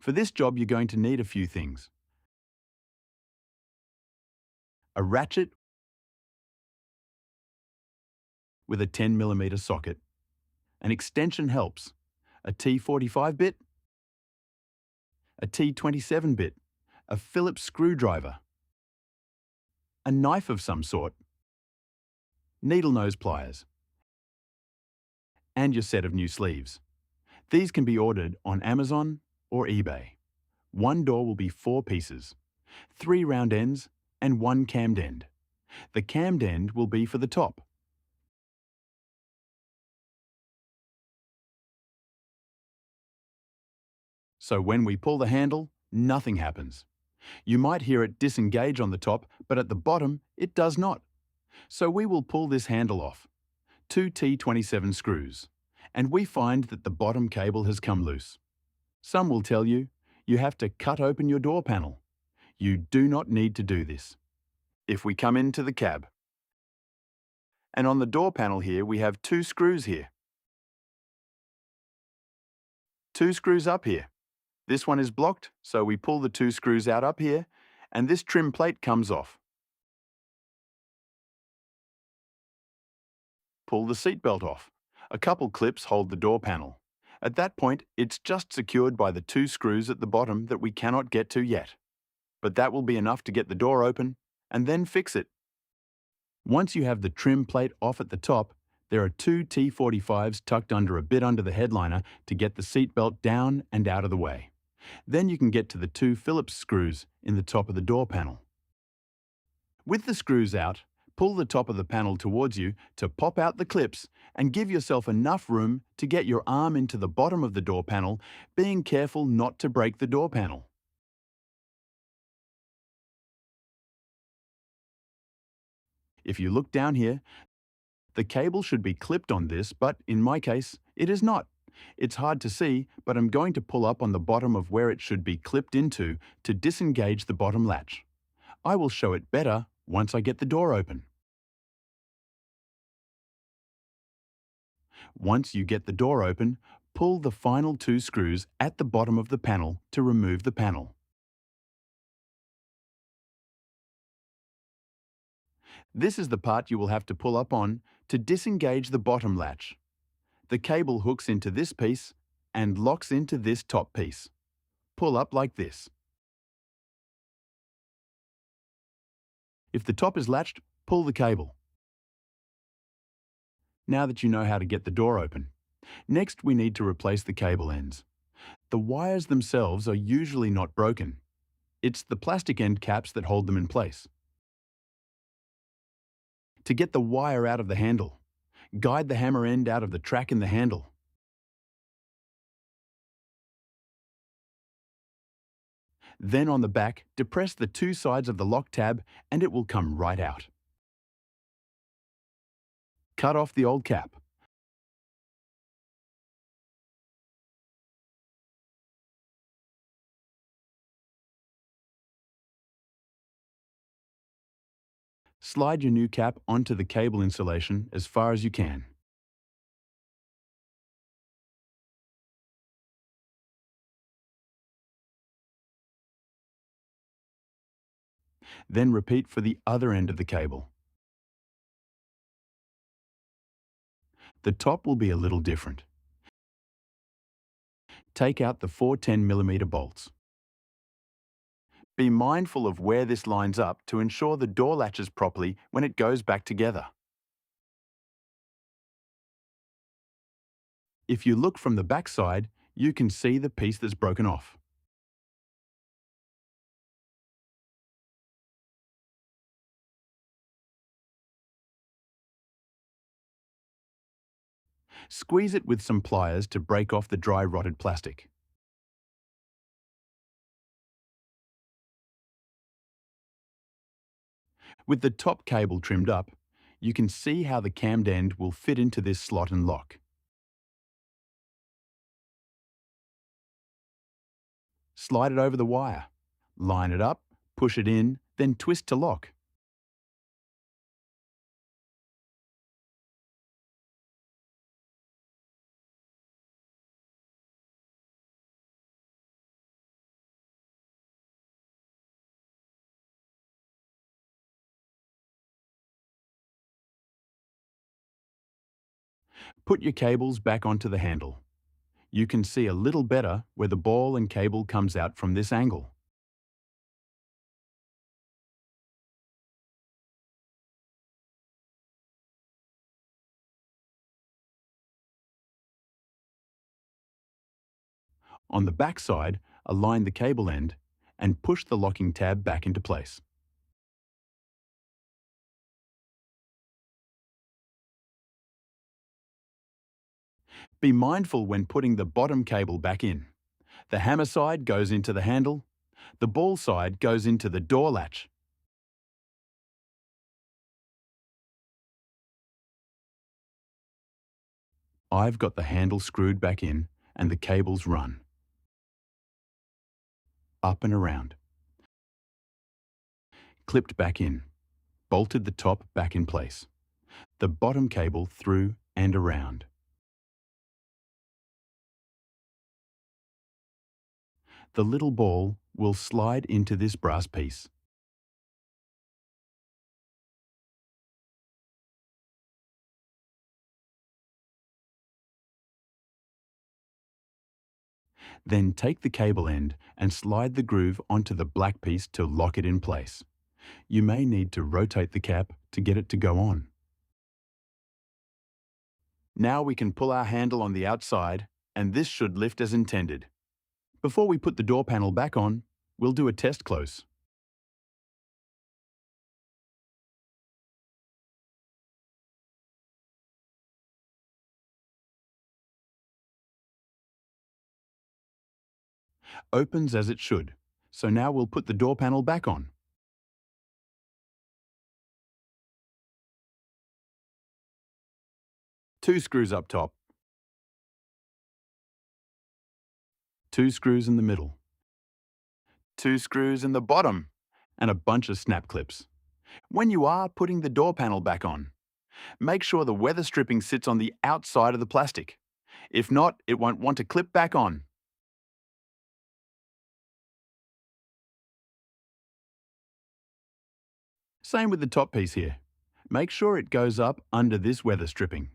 For this job, you're going to need a few things: a ratchet with a 10mm socket. An extension helps: a T45 bit, a T27 bit, a Phillips screwdriver, a knife of some sort, needle nose pliers, and your set of new sleeves. These can be ordered on Amazon or eBay. One door will be 4 pieces, 3 round ends and 1 cammed end. The cammed end will be for the top. So when we pull the handle, nothing happens. You might hear it disengage on the top, but at the bottom, it does not. So we will pull this handle off. 2 T27 screws. And we find that the bottom cable has come loose. Some will tell you, you have to cut open your door panel. You do not need to do this. If we come into the cab, and on the door panel here we have 2 screws here. 2 screws up here. This one is blocked, so we pull the 2 screws out up here, and this trim plate comes off. Pull the seatbelt off. A couple clips hold the door panel. At that point, it's just secured by the 2 screws at the bottom that we cannot get to yet. But that will be enough to get the door open, and then fix it. Once you have the trim plate off at the top, there are 2 T45s tucked under a bit under the headliner to get the seatbelt down and out of the way. Then you can get to the 2 Phillips screws in the top of the door panel. With the screws out, pull the top of the panel towards you to pop out the clips and give yourself enough room to get your arm into the bottom of the door panel, being careful not to break the door panel. If you look down here, the cable should be clipped on this, but in my case, it is not. It's hard to see, but I'm going to pull up on the bottom of where it should be clipped into to disengage the bottom latch. I will show it better once I get the door open. Once you get the door open, pull the final 2 screws at the bottom of the panel to remove the panel. This is the part you will have to pull up on to disengage the bottom latch. The cable hooks into this piece and locks into this top piece. Pull up like this. If the top is latched, pull the cable. Now that you know how to get the door open. Next, we need to replace the cable ends. The wires themselves are usually not broken. It's the plastic end caps that hold them in place. To get the wire out of the handle, guide the hammer end out of the track in the handle. Then on the back, depress the 2 sides of the lock tab and it will come right out. Cut off the old cap. Slide your new cap onto the cable insulation as far as you can. Then repeat for the other end of the cable. The top will be a little different. Take out the 4 10mm bolts. Be mindful of where this lines up to ensure the door latches properly when it goes back together. If you look from the back side, you can see the piece that's broken off. Squeeze it with some pliers to break off the dry rotted plastic. With the top cable trimmed up, you can see how the cammed end will fit into this slot and lock. Slide it over the wire. Line it up, push it in, then twist to lock. Put your cables back onto the handle. You can see a little better where the ball and cable comes out from this angle. On the back side, align the cable end and push the locking tab back into place. Be mindful when putting the bottom cable back in. The hammer side goes into the handle, the ball side goes into the door latch. I've got the handle screwed back in and the cables run. Up and around. Clipped back in. Bolted the top back in place. The bottom cable through and around. The little ball will slide into this brass piece. Then take the cable end and slide the groove onto the black piece to lock it in place. You may need to rotate the cap to get it to go on. Now we can pull our handle on the outside, and this should lift as intended. Before we put the door panel back on, we'll do a test close. Opens as it should, so now we'll put the door panel back on. Two screws up top. Two screws in the middle. Two screws in the bottom. And a bunch of snap clips. When you are putting the door panel back on, make sure the weather stripping sits on the outside of the plastic. If not, it won't want to clip back on. Same with the top piece here. Make sure it goes up under this weather stripping.